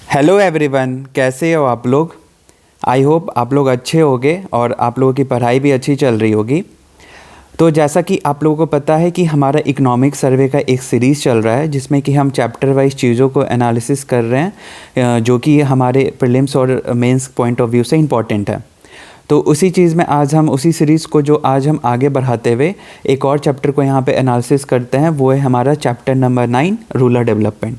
Hello everyone, कैसे हो आप लोग। आई होप आप लोग अच्छे होंगे और आप लोगों की पढ़ाई भी अच्छी चल रही होगी। तो जैसा कि आप लोगों को पता है कि हमारा इकोनॉमिक सर्वे का एक सीरीज़ चल रहा है जिसमें कि हम चैप्टर वाइज चीज़ों को एनालिसिस कर रहे हैं, जो कि हमारे प्रीलिम्स और मेंस पॉइंट ऑफ व्यू से इम्पॉर्टेंट है। तो उसी चीज़ में आज हम उसी सीरीज़ को जो आज हम आगे बढ़ाते हुए एक और चैप्टर को यहाँ पे एनालिसिस करते हैं, वो है हमारा चैप्टर नंबर 9 रूरल डेवलपमेंट।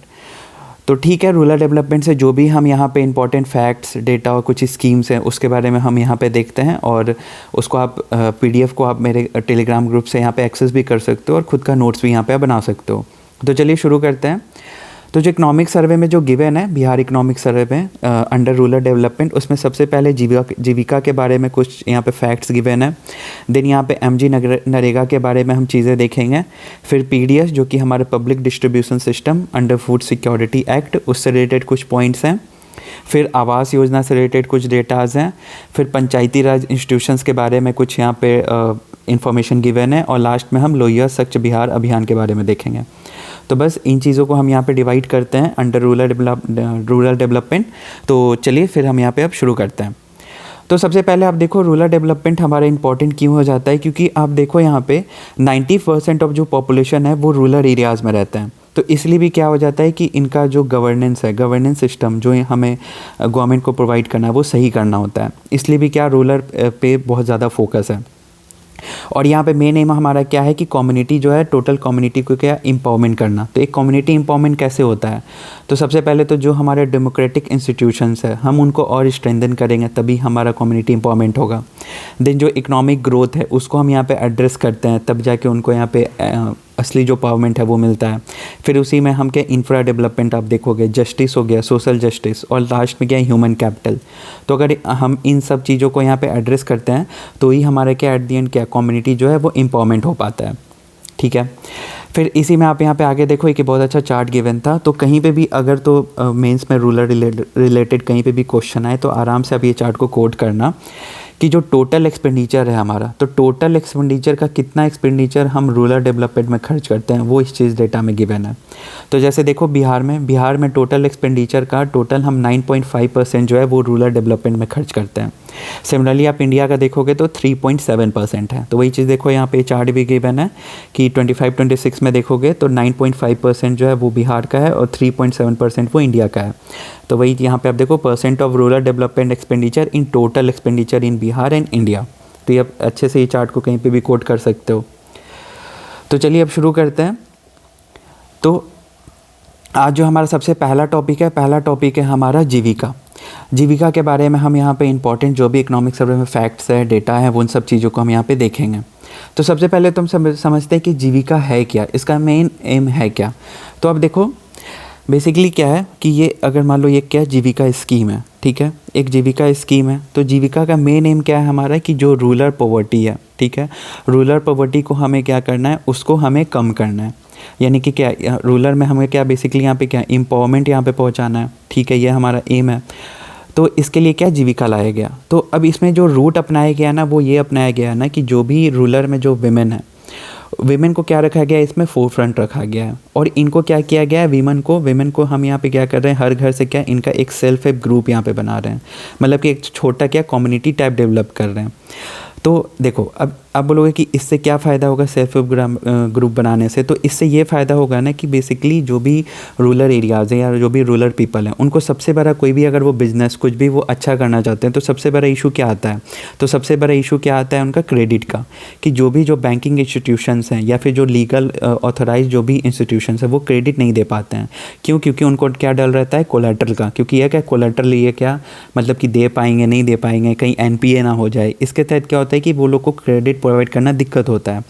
तो ठीक है, रूरल डेवलपमेंट से जो भी हम यहाँ पे इंपॉर्टेंट फैक्ट्स, डेटा और कुछ स्कीम्स हैं उसके बारे में हम यहाँ पे देखते हैं, और उसको आप पीडीएफ को आप मेरे टेलीग्राम ग्रुप से यहाँ पे एक्सेस भी कर सकते हो और ख़ुद का नोट्स भी यहाँ पे बना सकते हो। तो चलिए शुरू करते हैं। तो जो इकोनॉमिक सर्वे में जो गिवन है, बिहार इकोनॉमिक सर्वे में अंडर रूरल डेवलपमेंट, उसमें सबसे पहले जीविका के बारे में कुछ यहाँ पे फैक्ट्स गिवन है। देन यहाँ पे एमजी नरेगा के बारे में हम चीज़ें देखेंगे। फिर पीडीएस जो कि हमारे public distribution system under food security act, उससे रिलेटेड कुछ पॉइंट्स हैं। फिर आवास योजना से रिलेटेड कुछ डेटाज हैं। फिर पंचायती राज इंस्टीट्यूशंस के बारे में कुछ यहाँ पे इंफॉर्मेशन गिवन है। और लास्ट में हम लोहिया स्वच्छ बिहार अभियान के बारे में देखेंगे। तो बस इन चीज़ों को हम यहाँ पे डिवाइड करते हैं अंडर रूरल डेवलपमेंट। तो चलिए फिर हम यहाँ पे अब शुरू करते हैं। तो सबसे पहले आप देखो, रूरल डेवलपमेंट हमारा इंपॉर्टेंट क्यों हो जाता है, क्योंकि आप देखो यहाँ पे 90% ऑफ जो पॉपुलेशन है वो रूरल एरियाज़ में रहते हैं। तो इसलिए भी क्या हो जाता है कि इनका जो गवर्नेंस है, गवर्नेंस सिस्टम जो हमें गवर्नमेंट को प्रोवाइड करना है वो सही करना होता है। इसलिए भी क्या रूरल पे बहुत ज़्यादा फोकस है। और यहाँ पे मेन एम हमारा क्या है कि कम्युनिटी जो है, टोटल कम्युनिटी को क्या एम्पावरमेंट करना। तो एक कम्युनिटी एम्पावरमेंट कैसे होता है, तो सबसे पहले तो जो हमारे डेमोक्रेटिक इंस्टीट्यूशंस है हम उनको और स्ट्रेंथन करेंगे, तभी हमारा कम्युनिटी एम्पावरमेंट होगा। देन जो इकोनॉमिक ग्रोथ है उसको हम यहाँ पे एड्रेस करते हैं, तब जाके उनको यहाँ पे असली जो पावरमेंट है वो मिलता है। फिर उसी में हम क्या इंफ्रा डेवलपमेंट आप देखोगे, जस्टिस हो गया, सोशल जस्टिस, और लास्ट में क्या ह्यूमन कैपिटल। तो अगर हम इन सब चीज़ों को यहाँ पे एड्रेस करते हैं तो ही हमारे क्या एट दी एंड क्या कम्युनिटी जो है वो एम्पावरमेंट हो पाता है। ठीक है, फिर इसी में आप यहाँ पे आगे देखो, एक बहुत अच्छा चार्ट गिवन था। तो कहीं पे भी अगर तो मेंस में रूरल रिलेटेड कहीं पे भी क्वेश्चन आए तो आराम से आप ये चार्ट को कोड करना कि जो टोटल एक्सपेंडिचर है हमारा, तो टोटल एक्सपेंडिचर का कितना एक्सपेंडिचर हम रूरल डेवलपमेंट में खर्च करते हैं वो इस चीज़ डेटा में गिवन है। तो जैसे देखो बिहार में टोटल एक्सपेंडिचर का टोटल हम 9.5% जो है वो रूरल डेवलपमेंट में खर्च करते हैं। सिमिलरली आप इंडिया का देखोगे तो 3.7% है। तो वही चीज़ देखो यहाँ पे चार्ट भी गिवन है कि 25-26 में देखोगे तो 9.5% जो है वो बिहार का है और 3.7% वो इंडिया का है। तो वही यहाँ पे आप देखो, percent of rural development expenditure in total expenditure in Bihar and India. तो ये आप अच्छे से ये चार्ट को कहीं पे भी कोट कर सकते हो। तो चलिए अब शुरू करते हैं। तो आज जो हमारा सबसे पहला टॉपिक है हमारा जीविका। जीविका के बारे में हम यहाँ पे इंपॉर्टेंट जो भी इकोनॉमिक सर्वे में फैक्ट्स है, डेटा है, उन सब चीज़ों को हम यहाँ पे देखेंगे। तो सबसे पहले तुम समझते हैं कि जीविका है क्या, इसका मेन एम है क्या। तो अब देखो बेसिकली क्या है कि ये अगर मान लो ये क्या जीविका स्कीम है, ठीक है, एक जीविका स्कीम है। तो जीविका का मेन एम क्या है हमारा कि जो रूरल पॉवर्टी है, ठीक है, रूरल पॉवर्टी को हमें क्या करना है, उसको हमें कम करना है। यानी कि क्या रूरल में हमें क्या बेसिकली यहाँ पे क्या एम्पावरमेंट यहाँ पे पहुँचाना है। ठीक है, ये हमारा एम है। तो इसके लिए क्या जीविका लाया गया। तो अब इसमें जो रूट अपनाया गया ना, वो ये अपनाया गया ना कि जो भी रूरल में जो विमेन है, विमेन को क्या रखा गया है, इसमें फोर फ्रंट रखा गया है। और इनको क्या किया गया है, विमेन को हम यहाँ पे क्या कर रहे हैं, हर घर से क्या इनका एक सेल्फ हेल्प ग्रुप यहाँ पे बना रहे हैं, मतलब कि एक छोटा क्या कम्युनिटी टाइप डेवलप कर रहे हैं। तो देखो अब बोलोगे कि इससे क्या फ़ायदा होगा सेल्फ हेल्प ग्रुप बनाने से। तो इससे ये फ़ायदा होगा ना कि बेसिकली जो भी रूरल एरियाज़ हैं या जो भी रूरल पीपल हैं, उनको सबसे बड़ा कोई भी अगर वो बिज़नेस कुछ भी वो अच्छा करना चाहते हैं तो सबसे बड़ा इशू क्या आता है, तो सबसे बड़ा इशू क्या आता है उनका क्रेडिट का। कि जो बैंकिंग इंस्टीट्यूशंस हैं या फिर जो लीगल ऑथराइज जो भी इंस्टीट्यूशंस हैं वो क्रेडिट नहीं दे पाते हैं। क्यों? क्योंकि उनको क्या डर रहता है कोलेटरल का। क्योंकि यह क्या कोलेटरल, ये क्या मतलब कि दे पाएंगे नहीं दे पाएंगे, कहीं एनपीए ना हो जाए। इसके तहत क्या होता है कि वो लोग को क्रेडिट प्रोवाइड करना दिक्कत होता है।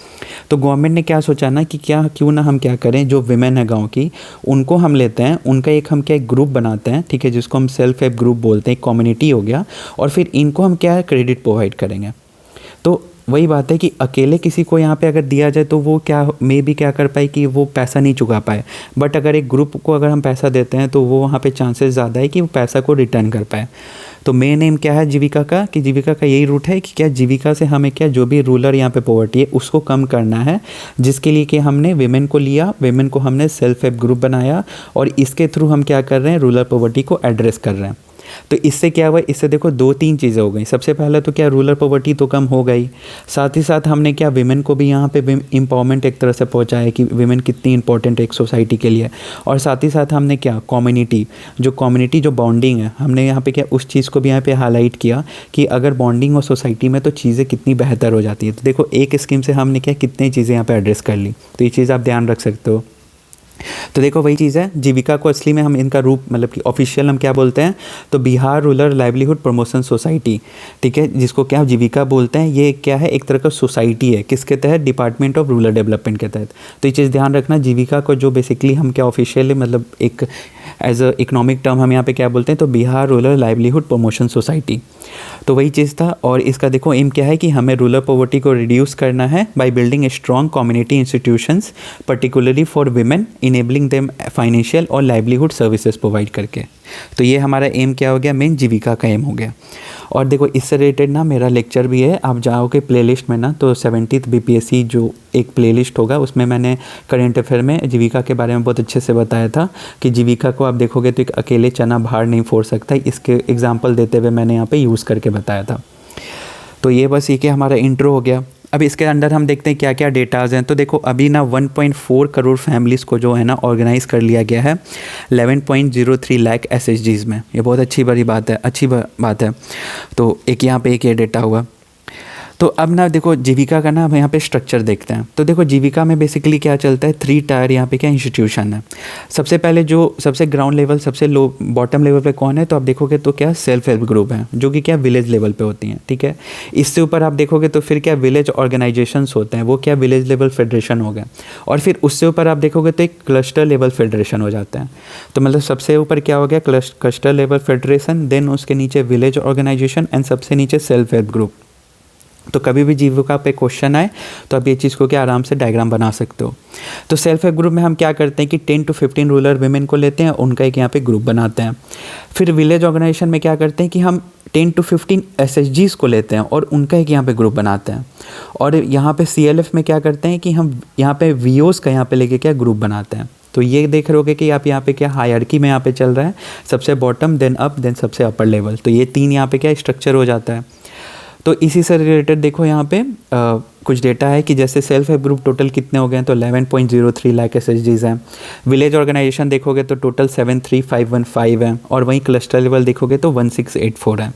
तो गवर्नमेंट ने क्या सोचा ना कि क्यों ना हम क्या करें, जो विमेन है गांव की, उनको हम लेते हैं, उनका हम क्या एक ग्रुप बनाते हैं, ठीक है, जिसको हम सेल्फ हेल्प ग्रुप बोलते हैं, एक कम्युनिटी हो गया, और फिर इनको हम क्या है क्रेडिट प्रोवाइड करेंगे। तो वही बात है कि अकेले किसी को यहाँ पे अगर दिया जाए तो वो क्या कर पाए कि वो पैसा नहीं चुका पाए। बट अगर एक ग्रुप को अगर हम पैसा देते हैं तो वो वहाँ पे चांसेस ज़्यादा है कि वो पैसा को रिटर्न कर पाए। तो मेन एम क्या है जीविका का, कि जीविका का यही रूट है कि क्या जीविका से हमें क्या जो भी रूरल यहाँ पे पॉवर्टी है उसको कम करना है, जिसके लिए कि हमने वेमेन को लिया, वेमेन को हमने सेल्फ हेल्प ग्रुप बनाया और इसके थ्रू हम क्या कर रहे हैं, रूरल पॉवर्टी को एड्रेस कर रहे हैं। तो इससे क्या हुआ, इससे देखो दो तीन चीज़ें हो गई। सबसे पहले तो क्या रूरल पॉवर्टी तो कम हो गई, साथ ही साथ हमने क्या विमेन को भी यहाँ पे एम्पावरमेंट एक तरह से पहुँचाया कि विमेन कितनी इंपॉर्टेंट है एक सोसाइटी के लिए। और साथ ही साथ हमने क्या कम्युनिटी जो बॉन्डिंग है, हमने यहाँ पे क्या उस चीज़ को भी यहाँ पे हाईलाइट किया कि अगर बॉन्डिंग हो सोसाइटी में तो चीज़ें कितनी बेहतर हो जाती है। तो देखो एक स्कीम से हमने क्या कितनी चीज़ें यहाँ पे एड्रेस कर ली, तो ये चीज़ आप ध्यान रख सकते हो। तो देखो वही चीज़ है, जीविका को असली में हम इनका रूप मतलब कि ऑफिशियल हम क्या बोलते हैं, तो Bihar rural livelihood promotion society, ठीक है, जिसको क्या जीविका बोलते हैं। ये क्या है, एक तरह का सोसाइटी है, किसके तहत, डिपार्टमेंट ऑफ रूरल डेवलपमेंट के तहत। तो ये चीज़ ध्यान रखना, जीविका को जो बेसिकली हम क्या ऑफिशियल मतलब एक एज अ इकोनॉमिक टर्म हम यहाँ पे क्या बोलते हैं, तो Bihar rural livelihood promotion society. तो वही चीज़ था। और इसका देखो एम क्या है कि हमें रूरल पॉवर्टी को रिड्यूस करना है by building a strong community institutions particularly for women, enabling them financial और लाइवलीहुड सर्विसेज प्रोवाइड करके। तो ये हमारा एम क्या हो गया, मेन जीविका का एम हो गया। और देखो इससे रिलेटेड ना मेरा लेक्चर भी है, आप जाओगे प्लेलिस्ट में ना तो 70th BPSC जो एक प्लेलिस्ट होगा उसमें मैंने करेंट अफेयर में जीविका के बारे में बहुत अच्छे से बताया था कि जीविका को आप देखोगे तो एक अकेले चना बाहर नहीं फोड़ सकता, इसके एग्जाम्पल देते हुए मैंने यहाँ पे यूज़ करके बताया था। तो ये बस ये कि हमारा इंट्रो हो गया। अब इसके अंदर हम देखते हैं क्या क्या डेटाज़ हैं। तो देखो अभी ना 1.4 करोड़ फैमिलीज़ को जो है ना ऑर्गेनाइज़ कर लिया गया है 11.03 लाख SHGs में। ये बहुत अच्छी बड़ी बात है, अच्छी बात है। तो एक यहाँ पे एक ये डेटा हुआ। तो अब ना देखो जीविका का ना हम यहाँ पे स्ट्रक्चर देखते हैं। तो देखो जीविका में बेसिकली क्या चलता है, 3 टायर यहाँ पे क्या इंस्टीट्यूशन है। सबसे पहले जो सबसे ग्राउंड लेवल, सबसे लो बॉटम लेवल पे कौन है, तो आप देखोगे तो क्या सेल्फ हेल्प ग्रुप है जो कि क्या विलेज लेवल पे होती हैं, ठीक है। इससे ऊपर आप देखोगे तो फिर क्या विलेज ऑर्गेनाइजेशंस होते हैं, वो क्या विलेज लेवल फेडरेशन हो गए। और फिर उससे ऊपर आप देखोगे तो एक क्लस्टर लेवल फेडरेशन हो जाता है। तो मतलब सबसे ऊपर क्या हो गया, क्लस्टर लेवल फेडरेशन, देन उसके नीचे विलेज ऑर्गेनाइजेशन एंड सबसे नीचे सेल्फ हेल्प ग्रुप। तो कभी भी जीविका पे क्वेश्चन आए तो आप ये चीज़ को क्या आराम से डायग्राम बना सकते हो। तो सेल्फ हेल्प ग्रुप में हम क्या करते हैं कि 10 to 15 रूरल वुमेन को लेते हैं, उनका एक यहाँ पे ग्रुप बनाते हैं। फिर विलेज ऑर्गेनाइजेशन में क्या करते हैं कि हम 10 to 15 SHGs को लेते हैं और उनका एक यहाँ पे ग्रुप बनाते हैं। और यहाँ पे CLF में क्या करते हैं कि हम यहाँ पे VOs का यहाँ पे लेके क्या ग्रुप बनाते हैं। तो ये देख रहे होगे कि आप यहाँ पे क्या हायरार्की में यहाँ पे चल रहा है, सबसे बॉटम देन अप देन सबसे अपर लेवल। तो ये 3 यहाँ पे क्या स्ट्रक्चर हो जाता है। तो इसी से रिलेटेड देखो यहाँ पे कुछ डेटा है कि जैसे सेल्फ हेल्प ग्रुप टोटल कितने हो गए हैं, तो 11.03 लाख SHGs हैं। विलेज ऑर्गेनाइजेशन देखोगे तो टोटल 73,515 है और वहीं क्लस्टर लेवल देखोगे तो 1684 है।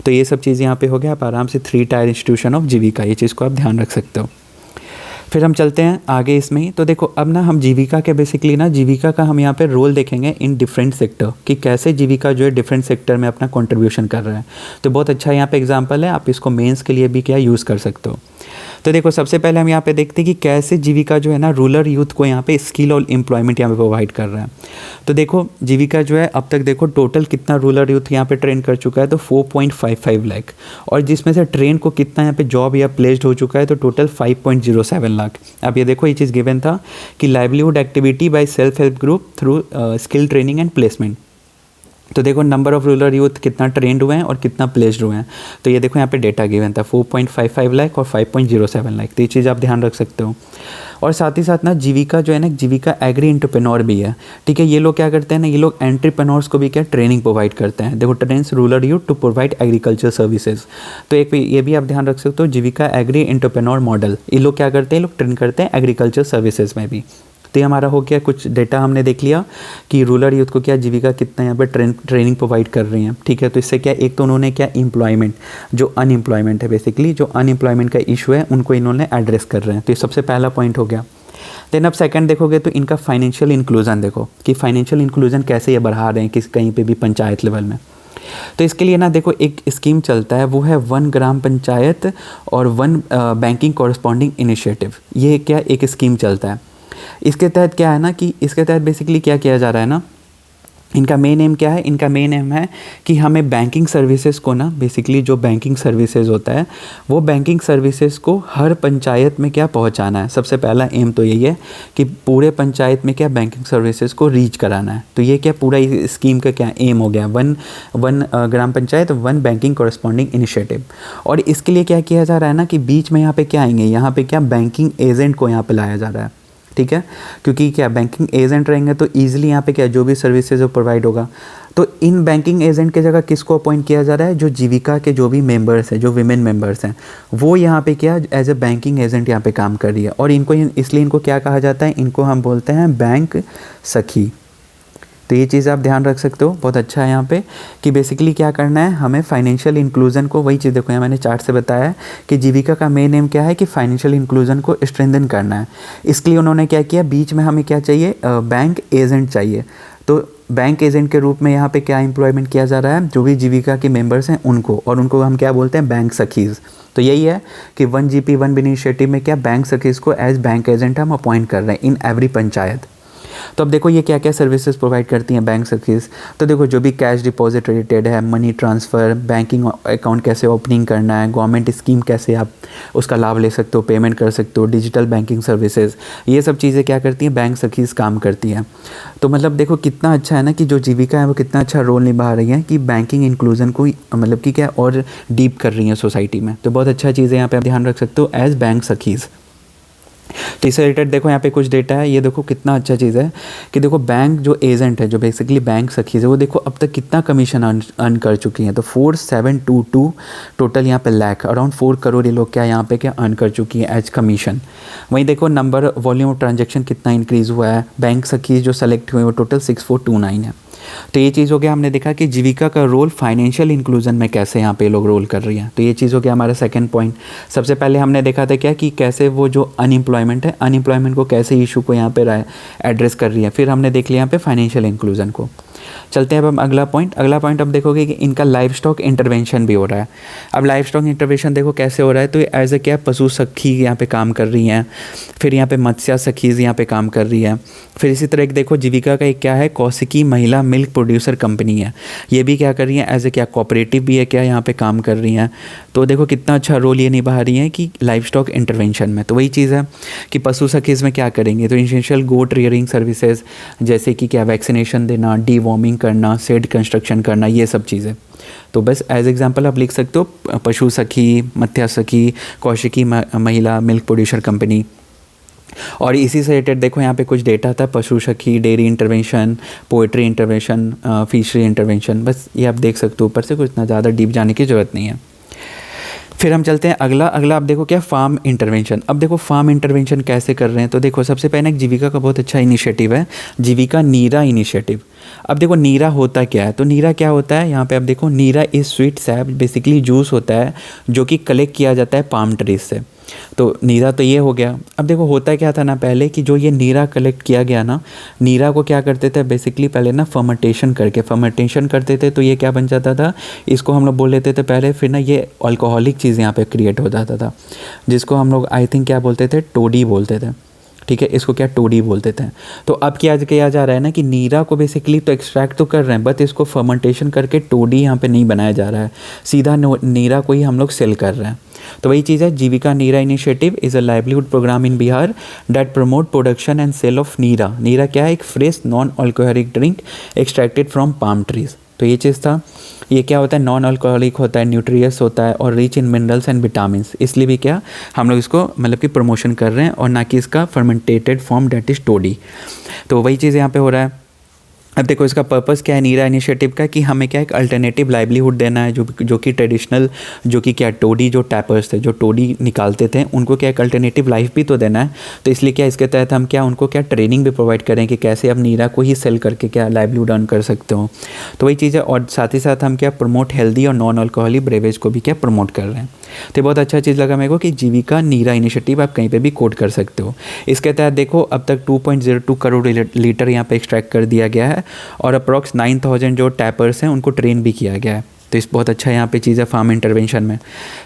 तो ये सब चीज़ यहाँ पे हो गया। आप आराम से 3 टायर इंस्टीट्यूशन ऑफ जीविका, ये चीज़ को आप ध्यान रख सकते हो। फिर हम चलते हैं आगे इसमें ही। तो देखो अब ना हम जीविका के बेसिकली ना जीविका का हम यहाँ पे रोल देखेंगे इन डिफरेंट सेक्टर, कि कैसे जीविका जो है डिफरेंट सेक्टर में अपना कंट्रीब्यूशन कर रहा है। तो बहुत अच्छा यहाँ पे एग्जांपल है, आप इसको मेंस के लिए भी क्या यूज़ कर सकते हो। तो देखो सबसे पहले हम यहाँ पे देखते हैं कि कैसे जीविका जो है ना रूरल यूथ को यहाँ पे स्किल और एम्प्लॉयमेंट यहाँ पे प्रोवाइड कर रहा है। तो देखो जीविका जो है अब तक देखो टोटल कितना रूरल यूथ यहाँ पे ट्रेन कर चुका है, तो 4.55 लाख। और जिसमें से ट्रेन को कितना यहाँ पे जॉब या प्लेस्ड हो चुका है, तो टोटल 5.07 लाख। अब ये देखो ये चीज़ गिवन था कि livelihood activity by self help group through skill training and placement. तो देखो नंबर ऑफ रूरल यूथ कितना ट्रेंड हुए हैं और कितना प्लेस्ड हुए हैं। तो ये देखो यहाँ पे डेटा गिवन था 4.55 लाख और 5.07 लाख। तो ये चीज़ आप ध्यान रख सकते हो। और साथ ही साथ ना जीविका जो है ना, जीविका एग्री एंटरप्रेन्योर भी है, ठीक है। ये लोग क्या करते हैं ना, ये लोग एंटरप्रेन्योर्स को भी क्या ट्रेनिंग प्रोवाइड करते हैं। देखो trains rural youth to provide agriculture services. तो एक ये भी आप ध्यान रख सकते हो, जीविका एग्री एंटरप्रेन्योर मॉडल, ये लोग क्या करते हैं, ये लोग ट्रेन करते हैं एग्रीकल्चर सर्विसेज में भी। तो ये हमारा हो गया, कुछ डेटा हमने देख लिया कि रूरल यूथ को क्या जीविका कितना यहाँ पे ट्रेनिंग प्रोवाइड कर रही हैं, ठीक है। तो इससे क्या, एक तो उन्होंने क्या एम्प्लॉयमेंट, जो अनएम्प्लॉयमेंट है बेसिकली, जो अनएम्प्लॉयमेंट का इशू है उनको इन्होंने एड्रेस कर रहे हैं। तो ये सबसे पहला पॉइंट हो गया। देन अब सेकंड देखोगे तो इनका फाइनेंशियल इंक्लूजन देखो कि फाइनेंशियल इंक्लूजन कैसे ये बढ़ा रहे हैं किसी कहीं पे भी पंचायत लेवल में। तो इसके लिए ना देखो एक स्कीम चलता है, वो है 1 ग्राम पंचायत और 1 बैंकिंग कॉरस्पॉन्डिंग इनिशिएटिव। ये क्या एक स्कीम चलता है। इसके तहत क्या है ना कि इसके तहत बेसिकली क्या किया जा रहा है ना इनका मेन एम क्या है? इनका मेन एम है कि हमें बैंकिंग सर्विसेज को ना, बेसिकली जो बैंकिंग सर्विसेज होता है वो बैंकिंग सर्विसेज को हर पंचायत में क्या पहुंचाना है। सबसे पहला एम तो यही है कि पूरे पंचायत में क्या बैंकिंग सर्विसेज को रीच कराना है। तो ये क्या पूरा स्कीम का क्या एम हो गया, one gram panchayat one banking corresponding initiative. और इसके लिए क्या किया जा रहा है ना कि बीच में यहाँ पे क्या आएंगे, यहाँ पे क्या बैंकिंग एजेंट को यहाँ पे लाया जा रहा है, ठीक है। क्योंकि क्या बैंकिंग एजेंट रहेंगे तो ईजिली यहाँ पे क्या जो भी सर्विसेज वो प्रोवाइड होगा। तो इन बैंकिंग एजेंट के जगह किसको अपॉइंट किया जा रहा है? जो जीविका के जो भी मेंबर्स हैं, जो विमेन मेंबर्स हैं, वो यहाँ पे क्या एज ए बैंकिंग एजेंट यहाँ पे काम कर रही है। और इनको इसलिए इनको क्या कहा जाता है? इनको हम बोलते हैं बैंक सखी। तो ये चीज़ आप ध्यान रख सकते हो, बहुत अच्छा है यहाँ पे कि बेसिकली क्या करना है हमें फाइनेंशियल इंक्लूजन को, वही चीज़ देखो यहाँ मैंने चार्ट से बताया है कि जीविका का मेन एम क्या है कि फाइनेंशियल इंक्लूजन को स्ट्रेंथन करना है। इसके लिए उन्होंने क्या किया, बीच में हमें क्या चाहिए, बैंक एजेंट चाहिए। तो बैंक एजेंट के रूप में यहाँ पे क्या एम्प्लॉयमेंट किया जा रहा है, जो भी जीविका के मेंबर्स हैं उनको, और उनको हम क्या बोलते हैं, बैंक सखीज़। तो यही है कि 1 GP 1 इनिशिएटिव में क्या बैंक सखीज़ को एज बैंक एजेंट हम अपॉइंट कर रहे हैं इन एवरी पंचायत। तो अब देखो ये क्या क्या सर्विसेज प्रोवाइड करती हैं बैंक सखीज़। तो देखो जो भी कैश डिपॉजिट रिलेटेड है, मनी ट्रांसफ़र, बैंकिंग अकाउंट कैसे ओपनिंग करना है, गवर्नमेंट स्कीम कैसे आप उसका लाभ ले सकते हो, पेमेंट कर सकते हो, डिजिटल बैंकिंग सर्विसेज, ये सब चीज़ें क्या करती हैं, बैंक सखीज़ काम करती हैं। तो मतलब देखो कितना अच्छा है ना कि जो जीविका है वो कितना अच्छा रोल निभा रही है कि बैंकिंग इंक्लूजन को मतलब कि क्या और डीप कर रही है सोसाइटी में। तो बहुत अच्छा चीज़ है, यहाँ पे आप ध्यान रख सकते हो एज बैंक सखीज़। तो इससे रिलेटेड देखो यहाँ पे कुछ डेटा है, ये देखो कितना अच्छा चीज़ है कि देखो बैंक जो एजेंट है, जो बेसिकली बैंक सखीज़ है, वो देखो अब तक कितना कमीशन अर्न कर चुकी हैं। तो 4722 टोटल यहाँ पे लाख, अराउंड 4 करोड़ ये लोग क्या यहाँ पे क्या अर्न कर चुकी है एज कमीशन। वहीं देखो नंबर वॉल्यूम ऑफ ट्रांजेक्शन कितना इंक्रीज़ हुआ है, बैंक सखीज़ जो सेलेक्ट हुए वो टोटल 6429 है। तो ये चीज़ हो गया, हमने देखा कि जीविका का रोल फाइनेंशियल इंक्लूजन में कैसे यहाँ पे लोग रोल कर रही हैं। तो ये चीज़ हो गया हमारा सेकंड पॉइंट। सबसे पहले हमने देखा था क्या कि कैसे वो जो अनएम्प्लॉयमेंट है, अनएम्प्लॉयमेंट को कैसे इशू को यहाँ पे एड्रेस कर रही है। फिर हमने देख लिया यहाँ पे फाइनेंशियल इंक्लूजन को। चलते हैं अब हम अगला पॉइंट अब देखोगे कि इनका लाइफ स्टॉक इंटरवेंशन भी हो रहा है। अब लाइफ स्टॉक इंटरवेंशन देखो कैसे हो रहा है। तो एज ए क्या पशु सखी यहाँ पे काम कर रही हैं, फिर यहाँ पे मत्स्य सखीज़ यहाँ पे काम कर रही है। फिर इसी तरह एक देखो जीविका का एक क्या है, कौशिकी महिला मिल्क प्रोड्यूसर कंपनी है, ये भी क्या कर रही है एज ए क्या कोऑपरेटिव भी है क्या यहाँ पे काम कर रही हैं। तो देखो कितना अच्छा रोल ये निभा रही हैं कि लाइफ स्टॉक इंटरवेंशन में। तो वही चीज़ है कि पशु सखीज़ में क्या करेंगे, तो एसेंशियल गोट रियरिंग सर्विसेज जैसे कि क्या वैक्सीनेशन देना, डीवॉर्मिंग करना, शेड कंस्ट्रक्शन करना, ये सब चीज़ें। तो बस एज एग्जांपल आप लिख सकते हो पशु सखी, मत्स्य सखी, कौशिकी महिला मिल्क प्रोड्यूसर कंपनी। और इसी से रिलेटेड देखो यहाँ पे कुछ डेटा था, पशु सखी, dairy intervention, poetry intervention, fishery intervention. बस ये आप देख सकते हो, ऊपर से कुछ इतना ज़्यादा डीप जाने की ज़रूरत नहीं है। फिर हम चलते हैं अगला आप देखो क्या, फार्म इंटरवेंशन। अब देखो फार्म इंटरवेंशन कैसे कर रहे हैं। तो देखो सबसे पहले एक जीविका का बहुत अच्छा इनिशिएटिव है, जीविका नीरा इनिशिएटिव। अब देखो नीरा होता क्या है, तो नीरा क्या होता है यहाँ पे आप देखो, neera is sweet sap, basically juice होता है जो कि कलेक्ट किया जाता है पाम ट्रीज से। तो नीरा तो ये हो गया। अब देखो होता क्या था ना पहले कि जो ये नीरा कलेक्ट किया गया ना, नीरा को क्या करते थे बेसिकली पहले ना फर्मेंटेशन करते थे। तो ये क्या बन जाता था, इसको हम लोग बोल लेते थे पहले, फिर ना ये अल्कोहलिक चीज़ यहाँ पे क्रिएट हो जाता था, जिसको हम लोग आई थिंक क्या बोलते थे, टोडी बोलते थे। ठीक है, इसको क्या टोडी बोलते थे। तो अब क्या किया जा रहा है ना कि नीरा को बेसिकली तो एक्सट्रैक्ट तो कर रहे हैं, बट इसको फर्मेंटेशन करके टोडी यहाँ पे नहीं बनाया जा रहा है, सीधा नीरा को ही हम लोग सेल कर रहे हैं। तो वही चीज़ है, Jeevika neera initiative is a livelihood programme in Bihar that promote production and sale of neera. Neera क्या है, एक fresh non alcoholic drink extracted from palm trees. तो ये चीज़ था। ये क्या होता है, नॉन अल्कोहलिक होता है, न्यूट्रियस होता है और rich in minerals and vitamins. इसलिए भी क्या हम लोग इसको मतलब कि प्रमोशन कर रहे हैं, और ना कि इसका फर्मेंटेटेड फॉर्म डेट इज़ टोडी। तो वही चीज़ यहाँ पे हो रहा है। अब देखो इसका पर्पस क्या है नीरा इनिशिएटिव का, कि हमें क्या एक अल्टरनेटिव लाइवलीहुड देना है, जो कि ट्रेडिशनल, जो कि क्या टोडी जो टैपर्स थे, जो टोडी निकालते थे, उनको क्या एक अल्टरनेटिव लाइफ भी तो देना है। तो इसलिए क्या इसके तहत हम क्या उनको क्या ट्रेनिंग भी प्रोवाइड करें कि कैसे आप नीरा को ही सेल करके क्या लाइवलीहुड अर्न कर सकते हो। तो वही चीज़ है। और साथ ही साथ हम क्या प्रमोट हेल्दी और नॉन अल्कोहलिक ब्रेवेज को भी क्या प्रमोट कर रहे हैं। तो बहुत अच्छा चीज़ लगा मेरे को कि जीविका नीरा इनिशिएटिव आप कहीं पे भी कोट कर सकते हो। इसके तहत देखो अब तक 2.02 करोड़ लीटर यहाँ पे एक्सट्रैक्ट कर दिया गया है, और अप्रॉक्स 9000 जो टैपर्स हैं उनको ट्रेन भी किया गया है। तो इस बहुत अच्छा यहाँ पे चीज़ है फार्म इंटरवेंशन में।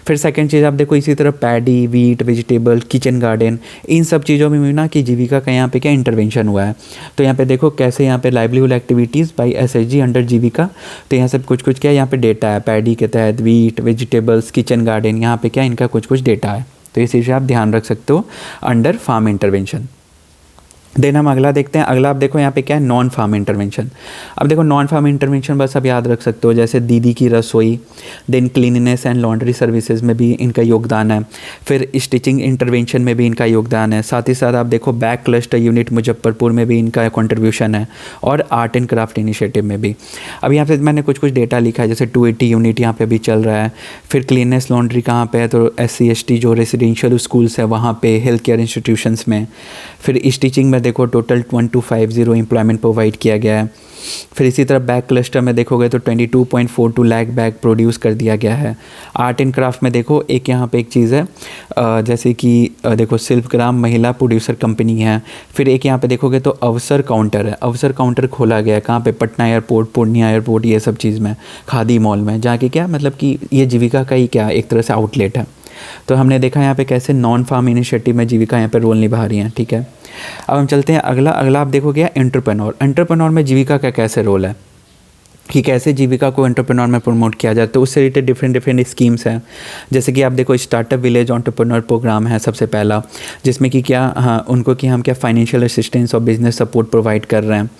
फिर सेकंड चीज़ आप देखो इसी तरह paddy, wheat, vegetable, kitchen garden, इन सब चीज़ों में भी ना कि जीविका का यहाँ पे क्या इंटरवेंशन हुआ है। तो यहाँ पे देखो कैसे यहाँ पे livelihood activities by SHG under Jeevika. तो यहाँ सब कुछ क्या यहाँ पे डेटा है, पैडी के तहत, वीट, वेजिटेबल्स, किचन गार्डन, यहाँ पे क्या इनका कुछ डेटा है। तो इस चीज़ से आप ध्यान रख सकते हो अंडर फार्म इंटरवेंशन। देन हम अगला देखते हैं। अगला आप देखो यहाँ पे क्या है, नॉन फार्म इंटरवेंशन। अब देखो नॉन फार्म इंटरवेंशन बस आप याद रख सकते हो, जैसे Didi ki Rasoi, then cleanliness and laundry services में भी इनका योगदान है, फिर स्टिचिंग इंटरवेंशन में भी इनका योगदान है, साथ ही साथ आप देखो बैक क्लस्टर यूनिट मुजफ्फरपुर में भी इनका कंट्रीब्यूशन है, और आर्ट एंड क्राफ्ट इनिशिएटिव में भी। अब यहाँ पे मैंने कुछ डेटा लिखा है, जैसे 280 यूनिट यहाँ पे भी चल रहा है। फिर क्लीननेस लॉन्ड्री कहाँ पे है, तो SC/ST जो रेसिडेंशियल स्कूल्स है वहाँ पे, हेल्थ केयर इंस्टीट्यूशंस में। फिर स्टिचिंग में देखो टोटल 1250 एम्प्लॉयमेंट प्रोवाइड किया गया है। फिर इसी तरह बैग क्लस्टर में देखोगे तो 22.42 लाख बैग प्रोड्यूस कर दिया गया है। आर्ट एंड क्राफ्ट में देखो एक यहाँ पे एक चीज़ है, जैसे कि देखो शिल्पग्राम महिला प्रोड्यूसर कंपनी है। फिर एक यहाँ पे देखोगे तो अवसर काउंटर है, अवसर काउंटर खोला गया है कहाँ पे, पटना एयरपोर्ट, पूर्णिया एयरपोर्ट, ये सब चीज़ में, खादी मॉल में जाके क्या मतलब कि ये जीविका का ही क्या एक तरह से आउटलेट है। तो हमने देखा यहाँ पे कैसे नॉन फार्म इनिशिएटिव में जीविका यहाँ पे रोल निभा रही हैं, ठीक है। अब हम चलते हैं अगला आप देखोगे एंटरप्रेन्योर में जीविका का कैसे रोल है, कि कैसे जीविका को एंटरप्रेन्योर में प्रमोट किया जाए। तो उससे रिलेटेड डिफरेंट स्कीम्स हैं, जैसे कि आप देखो स्टार्टअप विलेज एंटरप्रेन्योर प्रोग्राम है सबसे पहला, जिसमें कि क्या उनको कि हम क्या फाइनेंशियल असिस्टेंस और बिजनेस सपोर्ट प्रोवाइड कर रहे हैं।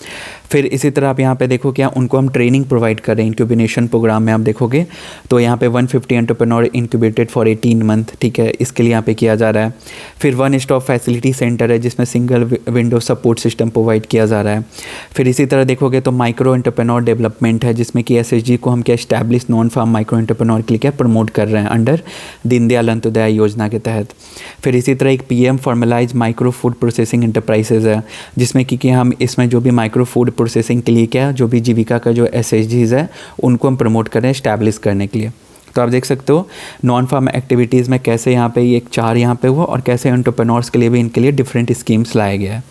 फिर इसी तरह आप यहाँ पे देखो क्या उनको हम ट्रेनिंग प्रोवाइड कर रहे हैं। इंक्यूबेशन प्रोग्राम में आप देखोगे तो यहाँ पे 150 एंटरप्रेन्योर इंक्यूबेटेड फॉर 18 मंथ, ठीक है, इसके लिए यहाँ पे किया जा रहा है। फिर 1 स्टॉप फैसिलिटी सेंटर है जिसमें single window support system provide किया जा रहा है। फिर इसी तरह देखोगे तो माइक्रो एंटरप्रेन्योर डेवलपमेंट है, जिसमें कि SHG को हम क्या establish non farm micro entrepreneur के लिए क्या प्रमोट कर रहे हैं अंडर दीनदयाल अंत्योदय योजना के तहत। फिर इसी तरह एक PM formalize micro food processing enterprises है, जिसमें कि हम इसमें जो भी माइक्रो फूड प्रोसेसिंग के लिए क्या जो भी जीविका का जो SHGs है उनको हम प्रमोट कर रहे हैं एस्टैब्लिश करने के लिए। तो आप देख सकते हो नॉन फार्म एक्टिविटीज़ में कैसे यहाँ पे एक 4 यहाँ पे हुआ, और कैसे एंटरप्रेन्योर्स के लिए भी इनके लिए डिफरेंट स्कीम्स लाया गया है।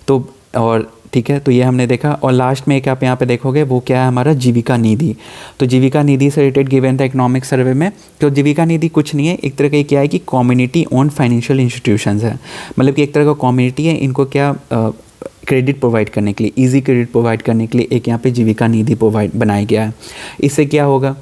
तो और ठीक है, तो ये हमने देखा। और लास्ट में एक आप यहाँ पे देखोगे वो क्या है हमारा जीविका निधि। तो जीविका निधि से रिलेटेड गिवन था इकोनॉमिक सर्वे में। तो जीविका निधि कुछ नहीं है, एक तरह का क्या है कि कम्युनिटी ओन फाइनेंशियल इंस्टीट्यूशंस है, मतलब कि एक तरह का कम्युनिटी है, इनको क्या क्रेडिट प्रोवाइड करने के लिए, इजी क्रेडिट प्रोवाइड करने के लिए एक यहाँ पे जीविका निधि प्रोवाइड बनाया गया है। इससे क्या होगा,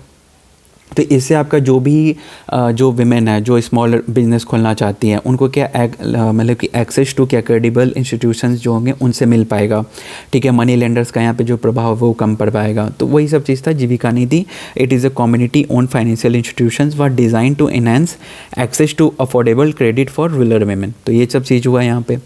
तो इससे आपका जो भी जो विमेन है जो स्मॉल बिजनेस खोलना चाहती हैं उनको क्या मतलब कि एक्सेस टू क्या क्रेडिबल इंस्टीट्यूशंस जो होंगे उनसे मिल पाएगा, ठीक है। मनी लेंडर्स का यहाँ पे जो प्रभाव है वो कम पड़ पाएगा। तो वही सब चीज़ था Jeevika Nidhi. It is a community own financial institutions were designed to enhance access to affordable credit for rural women. तो ये सब चीज़ हुआ यहाँ पे,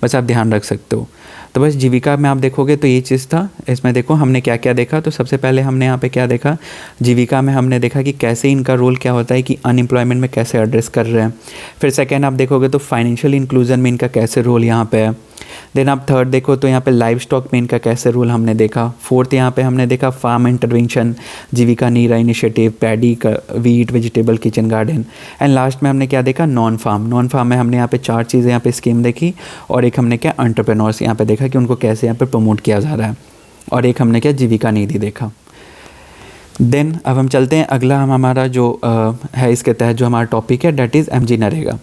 बस आप ध्यान रख सकते हो। तो बस जीविका में आप देखोगे तो ये चीज़ था। इसमें देखो हमने क्या क्या देखा। तो सबसे पहले हमने यहाँ पे क्या देखा, जीविका में हमने देखा कि कैसे इनका रोल क्या होता है कि अनएम्प्लॉयमेंट में कैसे एड्रेस कर रहे हैं। फिर सेकेंड आप देखोगे तो फाइनेंशियल इंक्लूजन में इनका कैसे रोल यहाँ पे है। देन आप थर्ड देखो तो यहाँ पे लाइव स्टॉक में इनका कैसे रोल हमने देखा। फोर्थ यहाँ पे हमने देखा फार्म इंटरवेंशन, जीविका नीरा इनिशिएटिव, पैडी का, wheat, vegetable, kitchen garden. And last में हमने क्या देखा, नॉन फार्म में हमने यहाँ पे 4 चीज़ें यहाँ पे स्कीम देखी, और एक हमने क्या एंटरप्रेन्योर्स यहाँ पे देखा कि उनको कैसे यहाँ पे प्रमोट किया जा रहा है, और एक हमने क्या जीविका निधि देखा। देन अब हम चलते हैं अगला, हम हमारा जो है इसके तहत जो हमारा टॉपिक है डेट इज़ MG नरेगा।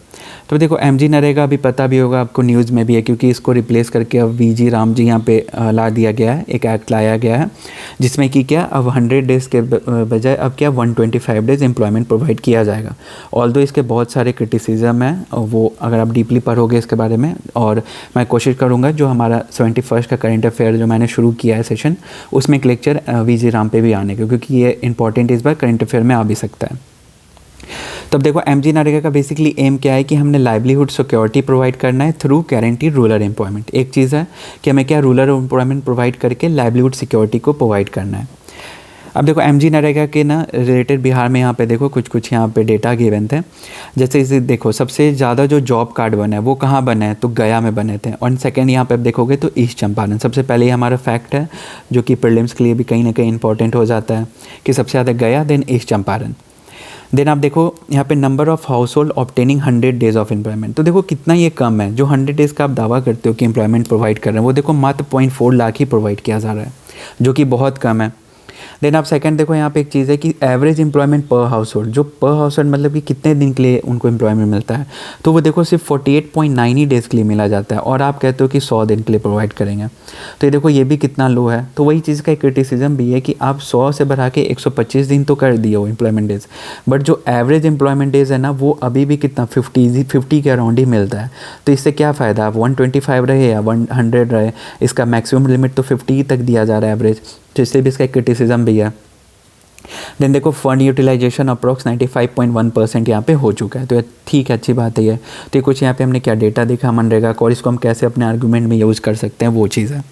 तो देखो MG नरेगा अभी पता भी होगा आपको, न्यूज़ में भी है, क्योंकि इसको रिप्लेस करके अब VG राम जी यहाँ पे ला दिया गया है, एक एक्ट लाया गया है जिसमें कि क्या अब 100 डेज़ के बजाय अब क्या 125 डेज़ एम्प्लॉयमेंट प्रोवाइड किया जाएगा। ऑल्दो इसके बहुत सारे क्रिटिसिज्म हैं, वो अगर आप डीपली पढ़ोगे इसके बारे में, और मैं कोशिश करूँगा जो हमारा 71st का करंट अफेयर जो मैंने शुरू किया है सेशन, उसमें एक लेक्चर VG राम पे भी आने का, क्योंकि ये इंपॉर्टेंट इस बार करंट अफेयर में आ भी सकता है। तो अब देखो MG नरेगा का बेसिकली एम क्या है कि हमने लाइवलीहुड सिक्योरिटी प्रोवाइड करना है थ्रू गारंटीड रूरल एम्प्लॉयमेंट। एक चीज़ है कि हमें क्या रूरल एम्प्लॉयमेंट प्रोवाइड करके लाइवलीहुड सिक्योरिटी को प्रोवाइड करना है। अब देखो MG नरेगा के ना रिलेटेड बिहार में यहाँ पे देखो कुछ यहाँ पे डेटा गिवन थे। जैसे इसे देखो सबसे ज़्यादा जो जॉब कार्ड बना है वो कहाँ बना है, तो गया में बने थे। और सेकंड यहाँ पे आप देखोगे तो ईस्ट चंपारण। सबसे पहले ये हमारा फैक्ट है जो कि प्रीलिम्स के लिए भी कहीं ना कहीं इंपॉर्टेंट हो जाता है कि सबसे ज़्यादा गया, देन ईस्ट चंपारण। देन आप देखो यहाँ पे number of house hold obtaining 100 days of employment. तो देखो कितना ये कम है, जो 100 डेज़ का आप दावा करते हो कि एम्प्लॉयमेंट प्रोवाइड कर रहे हैं, वो देखो मात्र 0.4 लाख ही प्रोवाइड किया जा रहा है, जो कि बहुत कम है। देन आप सेकंड देखो यहाँ पे एक चीज़ है कि एवरेज एम्प्लॉयमेंट पर हाउस होल्ड, जो पर हाउस होल्ड मतलब कि कितने दिन के लिए उनको एम्प्लॉयमेंट मिलता है, तो वो देखो सिर्फ 48.9 ही डेज़ के लिए मिला जाता है, और आप कहते हो कि 100 दिन के लिए प्रोवाइड करेंगे। तो ये देखो ये भी कितना लो है। तो वही चीज़ का एक क्रिटिसिज्म भी है कि आप 100 से बढ़ा के 125 दिन तो कर दिए हो एम्प्लॉयमेंट डेज़, बट जो एवरेज एम्प्लॉयमेंट डेज़ है ना वो अभी भी कितना 50 के अराउंड ही मिलता है। तो इससे क्या फ़ायदा, आप 125 रहे या 100 रहे, इसका मैक्सिमम लिमिट तो 50 तक दिया जा रहा है एवरेज। तो इसलिए भी इसका एक क्रिटिसिज्म भी है। देन देखो फंड यूटिलाइजेशन अप्रॉक्स 95.1% यहाँ पे हो चुका है, तो ठीक है, अच्छी बात है ये। तो ये कुछ यहाँ पे हमने क्या डेटा देखा मनरेगा का, और इसको हम कैसे अपने आर्गूमेंट में यूज़ कर सकते हैं वो चीज़ है।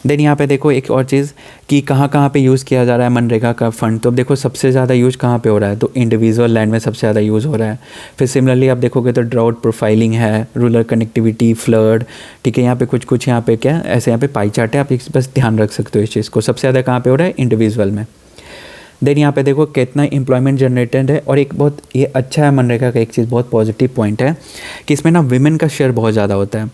देन यहाँ पे देखो एक और चीज़ कि कहाँ कहाँ पे यूज़ किया जा रहा है मनरेगा का फ़ंड। तो अब देखो सबसे ज़्यादा यूज़ कहाँ पे हो रहा है, तो इंडिविजुअल लैंड में सबसे ज़्यादा यूज़ हो रहा है। फिर सिमिलरली आप देखोगे तो ड्राउट प्रोफाइलिंग है, रूरल कनेक्टिविटी, फ्लड, ठीक है, यहाँ पे कुछ यहाँ पे क्या ऐसे यहाँ पे पाई चार्ट है, आप बस ध्यान रख सकते हो इस चीज़ को। सबसे ज़्यादा कहाँ पे हो रहा है, इंडिविजुअल में। देन यहाँ पे देखो कितना एम्प्लॉयमेंट जनरेटेड है, और एक बहुत ये अच्छा है मनरेगा का, एक चीज़ बहुत पॉजिटिव पॉइंट है कि इसमें ना विमेन का शेयर बहुत ज़्यादा होता है।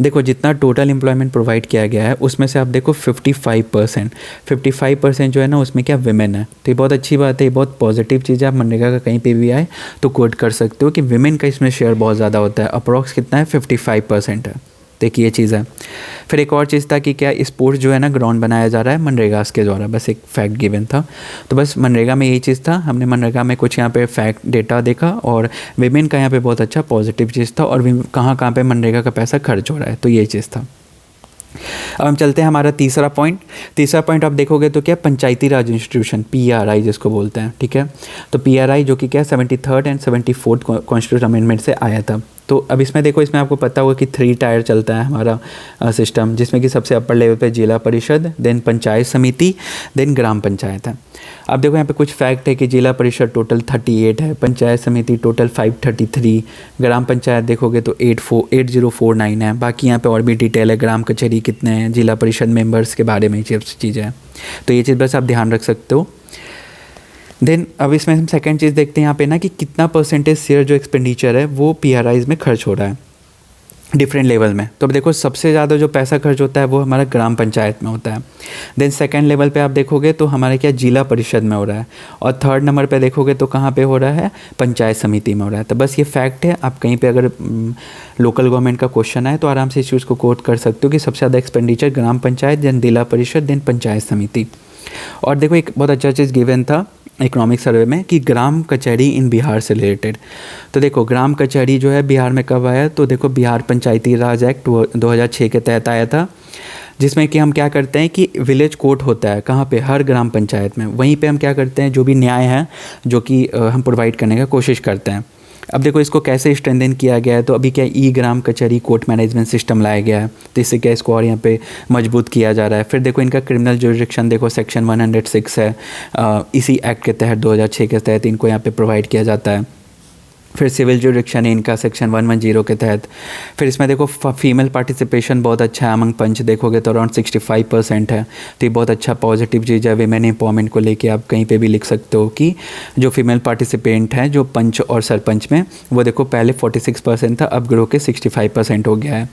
देखो जितना टोटल एम्प्लॉयमेंट प्रोवाइड किया गया है उसमें से आप देखो 55% जो है ना उसमें क्या विमेन है। तो ये बहुत अच्छी बात है, ये बहुत पॉजिटिव चीज़ है। आप मनरेगा का कहीं पे भी आए तो कोट कर सकते हो कि विमेन का इसमें शेयर बहुत ज़्यादा होता है, अप्रॉक्स कितना है 55% है। देखिए ये चीज़ है। फिर एक और चीज़ था कि क्या स्पोर्ट्स जो है ना ग्राउंड बनाया जा रहा है मनरेगा के द्वारा, बस एक फैक्ट गिवन था। तो बस मनरेगा में यही चीज़ था, हमने मनरेगा में कुछ यहाँ पे फैक्ट डेटा देखा, और विमेन का यहाँ पे बहुत अच्छा पॉजिटिव चीज़ था, और कहाँ कहाँ पे मनरेगा का पैसा खर्च हो रहा है, तो ये चीज़ था। अब हम चलते हैं हमारा तीसरा पॉइंट आप देखोगे तो क्या पंचायती राज इंस्टीट्यूशन, PRI जिसको बोलते हैं, ठीक है। तो PRI जो कि क्या 73rd and 74th constitution amendment से आया था। तो अब इसमें देखो, इसमें आपको पता होगा कि 3 टायर चलता है हमारा सिस्टम, जिसमें कि सबसे अपर लेवल पे जिला परिषद, देन पंचायत समिति, देन ग्राम पंचायत है। अब देखो यहाँ पे कुछ फैक्ट है कि जिला परिषद टोटल 38 है, पंचायत समिति टोटल 533, ग्राम पंचायत देखोगे तो 8049 है। बाकी यहाँ पे और भी डिटेल है, ग्राम कचहरी कितने हैं, जिला परिषद मेंबर्स के बारे में चीज़ें हैं। तो ये चीज़ बस आप ध्यान रख सकते हो। देन अब इसमें हम सेकंड चीज़ देखते हैं यहाँ पे ना कि कितना परसेंटेज शेयर जो एक्सपेंडिचर है वो PRIs में खर्च हो रहा है डिफरेंट लेवल में। तो अब देखो सबसे ज़्यादा जो पैसा खर्च होता है वो हमारा ग्राम पंचायत में होता है। देन सेकंड लेवल पे आप देखोगे तो हमारे क्या जिला परिषद में हो रहा है, और थर्ड नंबर पे देखोगे तो कहाँ पे हो रहा है, पंचायत समिति में हो रहा है। तो बस ये फैक्ट है, आप कहीं पे अगर लोकल गवर्नमेंट का क्वेश्चन आए तो आराम से इस चीज़ को कोट कर सकते हो कि सबसे ज़्यादा एक्सपेंडिचर ग्राम पंचायत, देन जिला परिषद, देन पंचायत समिति। और देखो एक बहुत अच्छा चीज़ गिवन था इकोनॉमिक सर्वे में कि ग्राम कचहरी इन बिहार से रिलेटेड। तो देखो ग्राम कचहरी जो है बिहार में कब आया, तो देखो बिहार पंचायती राज एक्ट 2006 के तहत आया था, जिसमें कि हम क्या करते हैं कि विलेज कोर्ट होता है कहाँ पे, हर ग्राम पंचायत में। वहीं पे हम क्या करते हैं, जो भी न्याय है जो कि हम प्रोवाइड करने का कोशिश करते हैं। अब देखो इसको कैसे स्ट्रेंथन किया गया है, तो अभी क्या ग्राम कचहरी कोर्ट मैनेजमेंट सिस्टम लाया गया है, तो इससे क्या इसको और यहाँ पे मजबूत किया जा रहा है। फिर देखो इनका क्रिमिनल जुरिडिक्शन देखो सेक्शन 106 है, इसी एक्ट के तहत 2006 के तहत इनको यहाँ पे प्रोवाइड किया जाता है। फिर सिविल जुरिडिक्शन है इनका सेक्शन 110 के तहत। फिर इसमें देखो फीमेल पार्टिसिपेशन बहुत अच्छा है, अमंग पंच देखोगे तो अराउंड 65% है। तो ये बहुत अच्छा पॉजिटिव चीज़ है। विमेन एम्पावरमेंट को लेके आप कहीं पे भी लिख सकते हो कि जो फीमेल पार्टिसिपेंट हैं जो पंच और सरपंच में, वो देखो पहले 46% था, अब ग्रो के 65% हो गया है।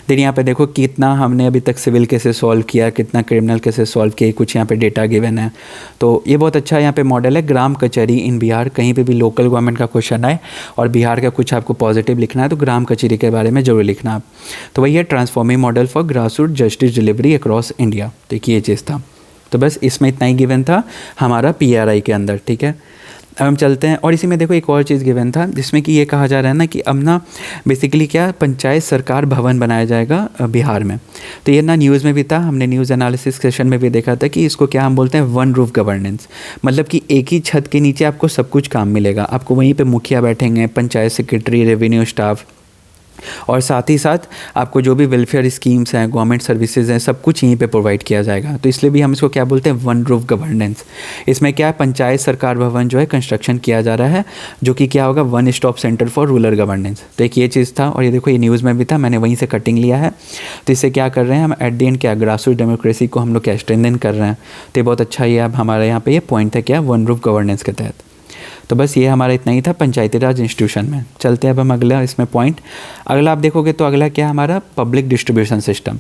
देन यहाँ पे देखो कितना हमने अभी तक सिविल केसेस सॉल्व किया, कितना क्रिमिनल केसेस सॉल्व किए, कुछ यहाँ पे डेटा गिवन है। तो ये बहुत अच्छा यहाँ पे मॉडल है ग्राम कचहरी इन बिहार। कहीं पे भी लोकल गवर्नमेंट का क्वेश्चन आए और बिहार का कुछ आपको पॉजिटिव लिखना है तो ग्राम कचहरी के बारे में जरूर लिखना आप। तो वही है transforming model for grassroot justice delivery across India. तो ये चीज़ था। तो बस इसमें इतना ही गिवन था हमारा PRI के अंदर, ठीक है। अब हम चलते हैं, और इसी में देखो एक और चीज़ गिवन था जिसमें कि ये कहा जा रहा है ना कि अब ना बेसिकली क्या पंचायत सरकार भवन बनाया जाएगा बिहार में। तो ये ना न्यूज़ में भी था, हमने न्यूज़ एनालिसिस सेशन में भी देखा था कि इसको क्या हम बोलते हैं, वन रूफ गवर्नेंस। मतलब कि एक ही छत के नीचे आपको सब कुछ काम मिलेगा, आपको वहीं पे मुखिया बैठेंगे, पंचायत सेक्रेटरी, रेवेन्यू स्टाफ, और साथ ही साथ आपको जो भी वेलफेयर स्कीम्स हैं, गवर्नमेंट सर्विसेज हैं, सब कुछ यहीं पे प्रोवाइड किया जाएगा। तो इसलिए भी हम इसको क्या बोलते हैं, वन रूफ गवर्नेंस। इसमें क्या है, पंचायत सरकार भवन जो है कंस्ट्रक्शन किया जा रहा है, जो कि क्या होगा, one stop centre for rural governance. तो एक ये चीज़ था, और ये देखो ये न्यूज़ में भी था, मैंने वहीं से कटिंग लिया है। तो इससे क्या कर रहे हैं हम, एट द एंड क्या ग्रासरूट डेमोक्रेसी को हम लोग क्या स्ट्रेंथन कर रहे हैं। तो ये बहुत अच्छा ये अब हमारे यहाँ पे ये पॉइंट है क्या, वन रूफ गवर्नेंस के तहत। तो बस ये हमारा इतना ही था पंचायती राज इंस्टीट्यूशन में। चलते हैं अब हम अगला इसमें पॉइंट। अगला आप देखोगे तो अगला क्या हमारा, पब्लिक डिस्ट्रीब्यूशन सिस्टम।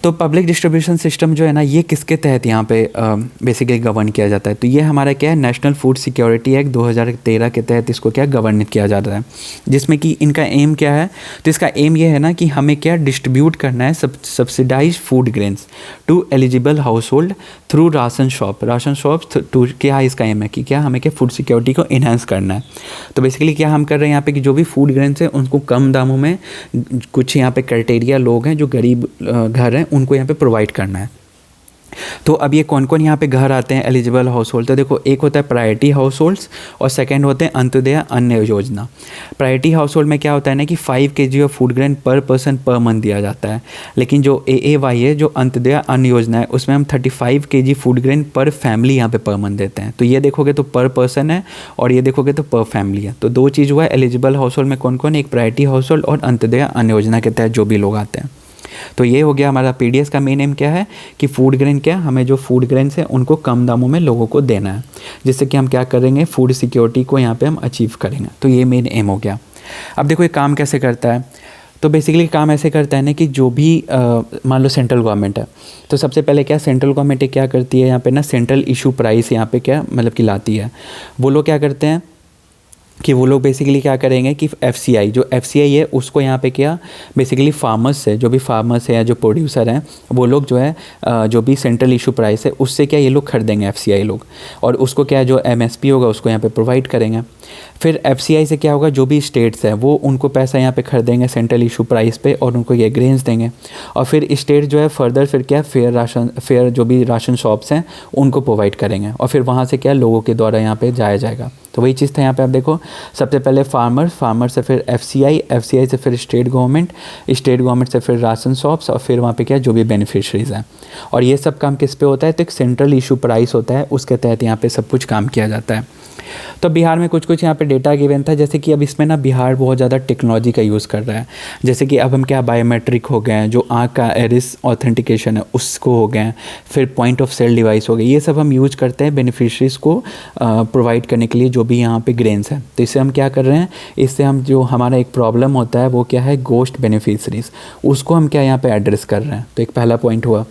तो पब्लिक डिस्ट्रीब्यूशन सिस्टम जो है ना, ये किसके तहत यहाँ पे बेसिकली गवर्न किया जाता है? तो ये हमारा क्या है, नेशनल फूड सिक्योरिटी एक्ट 2013 के तहत इसको क्या गवर्न किया जाता है, जिसमें कि इनका एम क्या है? तो इसका एम ये है ना कि हमें क्या डिस्ट्रीब्यूट करना है subsidized food grains to eligible household through ration shop to, क्या इसका एम है कि क्या हमें क्या फूड सिक्योरिटी को इन्हांस करना है। तो बेसिकली क्या हम कर रहे हैं यहाँ पे कि जो भी फूड ग्रेन्स हैं उनको कम दामों में, कुछ यहाँ पे क्राइटेरिया लोग हैं जो गरीब घर हैं उनको यहाँ पे प्रोवाइड करना है। तो अब ये कौन कौन यहाँ पे घर आते हैं एलिजिबल हाउस होल्ड? तो देखो, एक होता है प्रायोरिटी हाउस होल्ड्स और सेकंड होते हैं अंत्योदय अन्न योजना। प्रायोरिटी हाउस होल्ड में क्या होता है ना कि 5 kg ऑफ फूड ग्रेन पर पर्सन पर मंथ दिया जाता है, लेकिन जो AAY है, जो अंत्योदय अन्न योजना है, उसमें हम 35 kg फूड ग्रेन पर फैमिली यहाँ पे पर मंथ देते हैं। तो ये देखोगे तो पर पर्सन है और ये देखोगे तो पर फैमिली है। तो दो चीज़ हुआ है एलिजिबल हाउस होल्ड में कौन कौन, एक प्रायोरिटी हाउस होल्ड और अंत्योदय अन्न योजना के तहत जो भी लोग आते हैं। तो ये हो गया हमारा PDS का मेन एम क्या है कि फूड ग्रेन क्या, हमें जो फूड ग्रेन्स हैं उनको कम दामों में लोगों को देना है, जिससे कि हम क्या करेंगे, फूड सिक्योरिटी को यहाँ पे हम अचीव करेंगे। तो ये मेन एम हो गया। अब देखो ये काम कैसे करता है। तो बेसिकली काम ऐसे करता है ना कि जो भी मान लो सेंट्रल गवर्नमेंट है, तो सबसे पहले क्या सेंट्रल गवर्नमेंट क्या करती है यहाँ पे ना, सेंट्रल इशू प्राइस यहाँ पे क्या मतलब कि लाती है। वो लोग क्या करते हैं कि वो लोग बेसिकली क्या करेंगे कि FCI, जो FCI है उसको यहाँ पे क्या बेसिकली फार्मर्स से, जो भी फार्मर्स है या जो प्रोड्यूसर हैं, वो लोग जो है जो भी सेंट्रल इशू प्राइस है उससे क्या ये लोग खरीदेंगे FCI लोग, और उसको क्या जो MSP होगा उसको यहाँ पे प्रोवाइड करेंगे। फिर FCI से क्या होगा, जो भी स्टेट्स हैं वो उनको पैसा यहाँ पे खरीदेंगे सेंट्रल इशू प्राइस पे और उनको ये ग्रेन्स देंगे, और फिर स्टेट जो है फर्दर फिर क्या फेयर जो भी राशन शॉप्स हैं उनको प्रोवाइड करेंगे, और फिर वहाँ से क्या लोगों के द्वारा यहाँ पे जाया जाएगा। तो वही चीज़ था यहाँ पे। आप देखो सबसे पहले फार्मर से फिर FCI से फिर स्टेट गवर्नमेंट से फिर राशन शॉप्स, और फिर वहाँ पे क्या जो भी बेनिफिशरीज़ हैं। और ये सब काम किस पे होता है, तो एक सेंट्रल इशू प्राइस होता है, उसके तहत यहाँ पे सब कुछ काम किया जाता है। तो बिहार में कुछ यहाँ पे डेटा गिवन था, जैसे कि अब इसमें ना बिहार बहुत ज़्यादा टेक्नोलॉजी का यूज़ कर रहा है। जैसे कि अब हम क्या बायोमेट्रिक हो गए हैं, जो आँख का एरिस ऑथेंटिकेशन है उसको हो गए, फिर पॉइंट ऑफ सेल डिवाइस हो गए, ये सब हम यूज करते हैं बेनिफिशरीज़ को प्रोवाइड करने के लिए जो भी यहाँ पे ग्रेन्स हैं। तो इससे हम क्या कर रहे हैं, इससे हम जो हमारा एक प्रॉब्लम होता है वो क्या है, गोस्ट बेनिफिशरीज़, उसको हम क्या यहाँ पे एड्रेस कर रहे हैं। तो एक पहला पॉइंट हुआ।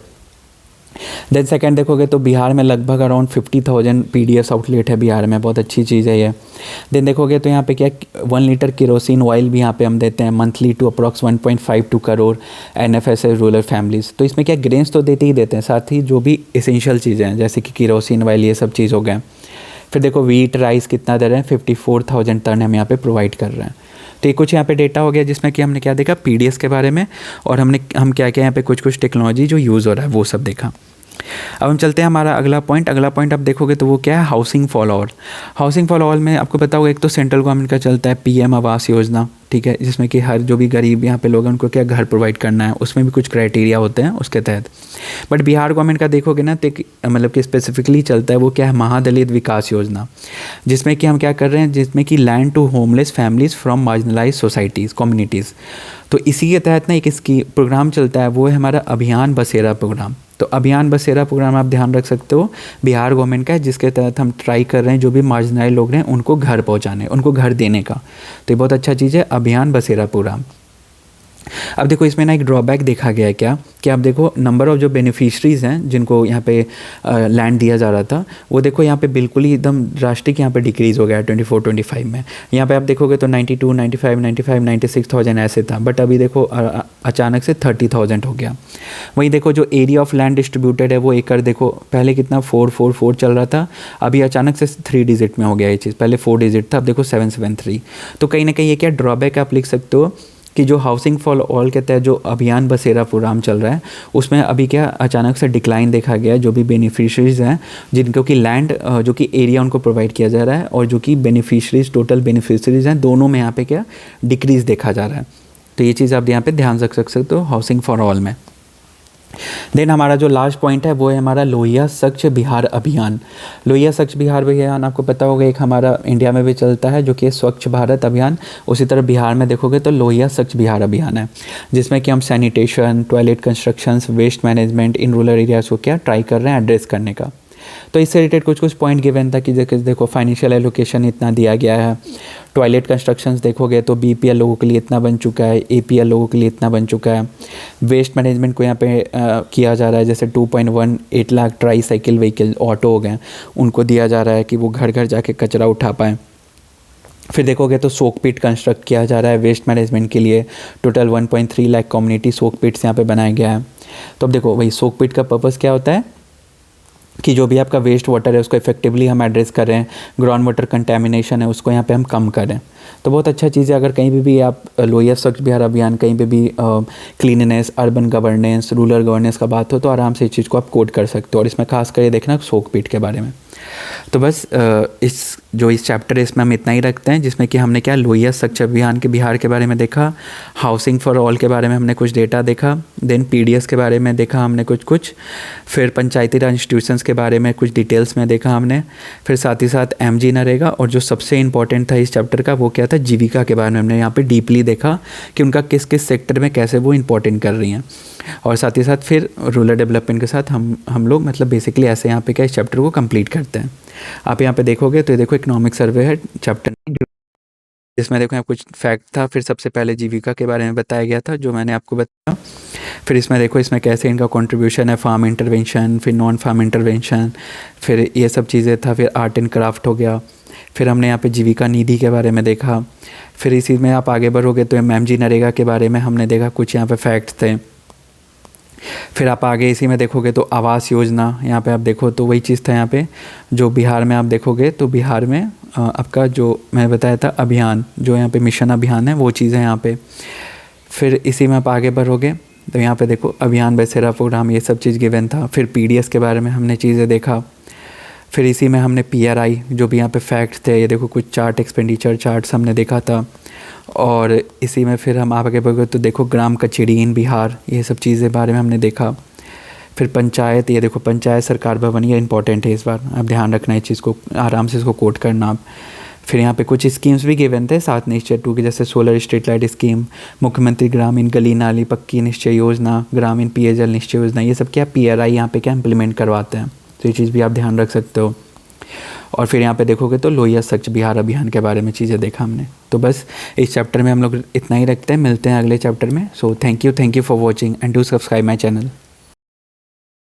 देन सेकंड देखोगे तो बिहार में लगभग अराउंड 50,000 PDS आउटलेट है बिहार में, बहुत अच्छी चीज़ है ये। देन देखोगे तो यहाँ पे क्या 1 लीटर केरोसिन ऑयल भी यहाँ पे हम देते हैं monthly to approx 1.52 crore NFSA rural families. तो इसमें क्या ग्रेन्स तो देते ही देते हैं, साथ ही जो भी एसेंशियल चीज़ें हैं जैसे कि केरोसिन ऑयल, ये सब चीज़ हो गए। फिर देखो वीट राइस कितना दे रहे हैं, 54,000 टन हम यहाँ पे प्रोवाइड कर रहे हैं। तो ये कुछ यहाँ पे डेटा हो गया जिसमें कि हमने क्या देखा PDS के बारे में, और हम क्या क्या यहाँ पे कुछ टेक्नोलॉजी जो यूज़ हो रहा है वो सब देखा। अब हम चलते हैं हमारा अगला पॉइंट आप देखोगे तो वो क्या है, housing for all. Housing for all में आपको पता होगा एक तो सेंट्रल गवर्नमेंट का चलता है PM आवास योजना, ठीक है, जिसमें कि हर जो भी गरीब यहाँ पे लोग हैं उनको क्या घर प्रोवाइड करना है, उसमें भी कुछ क्राइटेरिया होते हैं उसके तहत। बट बिहार गवर्नमेंट का देखोगे ना तो मतलब कि स्पेसिफिकली चलता है वो क्या है, महादलित विकास योजना, जिसमें कि हम क्या कर रहे हैं, जिसमें कि land to homeless families from marginalized societies communities. तो इसी के तहत ना एक इसकी प्रोग्राम चलता है, वो है हमारा अभियान बसेरा प्रोग्राम। तो अभियान बसेरा प्रोग्राम आप ध्यान रख सकते हो बिहार गवर्नमेंट का है, जिसके तहत हम ट्राई कर रहे हैं जो भी मार्जिनलाइज लोग हैं उनको घर पहुंचाने, उनको घर देने का। तो ये बहुत अच्छा चीज़ है अभियान बसेरा प्रोग्राम। अब देखो इसमें ना एक ड्रॉबैक देखा गया है क्या कि आप देखो नंबर ऑफ़ जो बेनिफिशरीज़ हैं जिनको यहाँ पे लैंड दिया जा रहा था, वो देखो यहाँ पे बिल्कुल ही एकदम ड्रास्टिक यहाँ पे डिक्रीज़ हो गया 24-25 में। यहाँ पे आप देखोगे तो 92, 95, 96,000 ऐसे था, बट अभी देखो अचानक से 30,000 हो गया। वहीं देखो जो एरिया ऑफ लैंड डिस्ट्रीब्यूटेड है वो एकड़ देखो पहले कितना 444 चल रहा था, अभी अचानक से 3 डिजिट में हो गया ये चीज़, पहले 4 डिजिट था, अब देखो 773। तो कहीं ना कहीं ये क्या ड्रॉबैक आप लिख सकते हो कि जो हाउसिंग फॉर ऑल के तहत जो अभियान बसेरा प्रोग्राम चल रहा है उसमें अभी क्या अचानक से डिक्लाइन देखा गया है जो भी बेनिफिशरीज़ हैं जिनको कि लैंड जो कि एरिया उनको प्रोवाइड किया जा रहा है, और जो कि बेनिफिशरीज़ टोटल बेनिफिशरीज़ हैं दोनों में यहाँ पे क्या डिक्रीज़ देखा जा रहा है। तो ये चीज़ आप यहाँ पे ध्यान रख सकते हो हाउसिंग फॉर ऑल में। देन हमारा जो लास्ट पॉइंट है वो है हमारा लोहिया स्वच्छ बिहार अभियान। लोहिया स्वच्छ बिहार अभियान आपको पता होगा एक हमारा इंडिया में भी चलता है जो कि स्वच्छ भारत अभियान, उसी तरह बिहार में देखोगे तो लोहिया स्वच्छ बिहार अभियान है, जिसमें कि हम sanitation, toilet constructions, waste management in rural areas को क्या ट्राई कर रहे हैं एड्रेस करने का। तो इससे रिलेटेड कुछ पॉइंट गिवन था कि देखो फाइनेंशियल एलोकेशन इतना दिया गया है, टॉयलेट कंस्ट्रक्शंस देखोगे तो बीपीएल लोगों के लिए इतना बन चुका है, एपीएल लोगों के लिए इतना बन चुका है। वेस्ट मैनेजमेंट को यहाँ पे किया जा रहा है, जैसे 2.18 lakh try cycle vehicle auto हो गए, उनको दिया जा रहा है कि वो घर घर जाके कचरा उठा पाएँ। फिर देखोगे तो सोक पिट कंस्ट्रक्ट किया जा रहा है वेस्ट मैनेजमेंट के लिए, टोटल 1.3 लाख कम्युनिटी सोक पिट्स यहाँ पे बनाया गया है। तो अब देखो वही सोक पिट का पर्पज़ क्या होता है कि जो भी आपका वेस्ट वाटर है उसको इफेक्टिवली हम एड्रेस कर रहे हैं, ग्राउंड वाटर कंटेमिनेशन है उसको यहाँ पे हम कम करें। तो बहुत अच्छा चीज़ है। अगर कहीं पे भी आप लोहिया स्वच्छ बिहार अभियान, कहीं पे भी cleanliness, urban governance, rural governance का बात हो तो आराम से इस चीज़ को आप कोड कर सकते हो। और इसमें खास कर ये देखना सोक पीट के बारे में। तो बस इस चैप्टर है इसमें हम इतना ही रखते हैं, जिसमें कि हमने क्या लोहिया स्वच्छ अभियान के बिहार के बारे में देखा, हाउसिंग फॉर ऑल के बारे में हमने कुछ डेटा देखा, देन पीडीएस के बारे में देखा हमने कुछ, फिर पंचायती राज इंस्टीट्यूशंस के बारे में कुछ डिटेल्स में देखा हमने, फिर साथ ही साथ एमजी नरेगा, और जो सबसे इंपॉर्टेंट था इस चैप्टर का वो क्या था, जीविका के बारे में हमने यहाँ पे डीपली देखा कि उनका किस किस सेक्टर में कैसे वो इंपॉर्टेंट कर रही हैं। और साथ ही साथ फिर रूरल डेवलपमेंट के साथ हम लोग मतलब बेसिकली ऐसे यहाँ पे क्या इस चैप्टर को कंप्लीट करते हैं। आप यहाँ पे देखोगे तो ये देखो इकोनॉमिक सर्वे है चैप्टर, जिसमें देखो यहाँ कुछ फैक्ट था, फिर सबसे पहले जीविका के बारे में बताया गया था जो मैंने आपको बताया। फिर इसमें देखो इसमें कैसे इनका कंट्रीब्यूशन है, फार्म इंटरवेंशन, फिर नॉन फार्म इंटरवेंशन, फिर ये सब चीज़ें था, फिर आर्ट एंड क्राफ्ट हो गया। फिर हमने यहाँ पे जीविका निधि के बारे में देखा। फिर इसी में आप आगे बढ़ोगे तो एमजी नरेगा के बारे में हमने देखा, कुछ यहाँ पे फैक्ट्स थे। फिर आप आगे इसी में देखोगे तो आवास योजना, यहाँ पे आप देखो तो वही चीज़ था यहाँ पे जो बिहार में आप देखोगे तो बिहार में आपका जो मैंने बताया था अभियान, जो यहाँ पे मिशन अभियान है वो चीज़ है यहाँ पे। फिर इसी में आप आगे बढ़ोगे तो यहाँ पे देखो अभियान बसेरा प्रोग्राम, ये सब चीज़ गिवन था। फिर पीडीएस के बारे में हमने चीज़ें देखा। फिर इसी में हमने पीआरआई जो भी यहाँ पे फैक्ट्स थे, ये देखो कुछ चार्ट, एक्सपेंडिचर चार्ट्स हमने देखा था। और इसी में फिर हम आगे बढ़े तो देखो ग्राम कचेरी इन बिहार, ये सब चीज़ें बारे में हमने देखा। फिर पंचायत, ये देखो पंचायत सरकार भवन, ये इंपॉर्टेंट है इस बार, आप ध्यान रखना इस चीज़ को, आराम से इसको कोट करना आप। फिर यहाँ पे कुछ स्कीम्स भी गिवन थे 7 निश्चय 2 की, जैसे सोलर स्ट्रीट लाइट स्कीम, मुख्यमंत्री ग्रामीण गली नाली पक्की निश्चय योजना, ग्रामीण पेयजल निश्चय योजना, ये सब क्या पीआरआई यहाँ पे क्या इम्प्लीमेंट करवाते हैं। तो ये चीज़ भी आप ध्यान रख सकते हो। और फिर यहाँ पे देखोगे तो लोहिया स्वच्छ बिहार अभियान के बारे में चीज़ें देखा हमने। तो बस इस चैप्टर में हम लोग इतना ही रखते हैं, मिलते हैं अगले चैप्टर में। So thank you for watching and do subscribe my channel.